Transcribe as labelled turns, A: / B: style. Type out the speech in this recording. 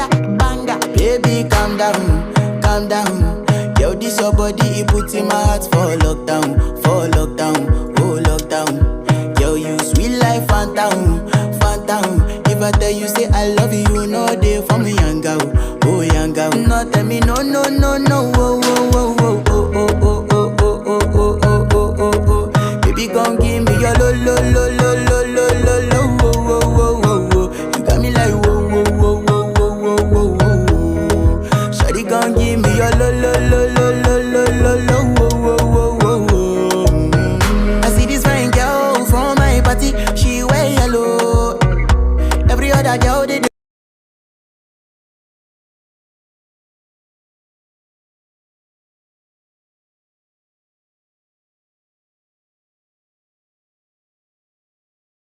A: banger. Baby, calm down, calm down. Yo, this your body, it puts in my heart for lockdown, oh lockdown. Yo, you sweet life, phantom, phantom. If I tell you say I love you, you know they for me, young girl, oh young girl. No, tell me no, no, no, no, oh, oh, oh, oh, oh, oh, oh, oh, oh, oh, oh, oh, oh, oh. Baby, come give me your lo, lo, lo, lo, lo, lo, lo, lo, oh, oh, oh, oh, oh. You got me like whoa, whoa, whoa, whoa, whoa, whoa, whoa, whoa. Shawty, come give me your lo, lo, lo, lo, lo, lo, lo, lo, oh, oh, oh, oh, oh. I see this fine girl from my party, she wear yellow. Every other girl they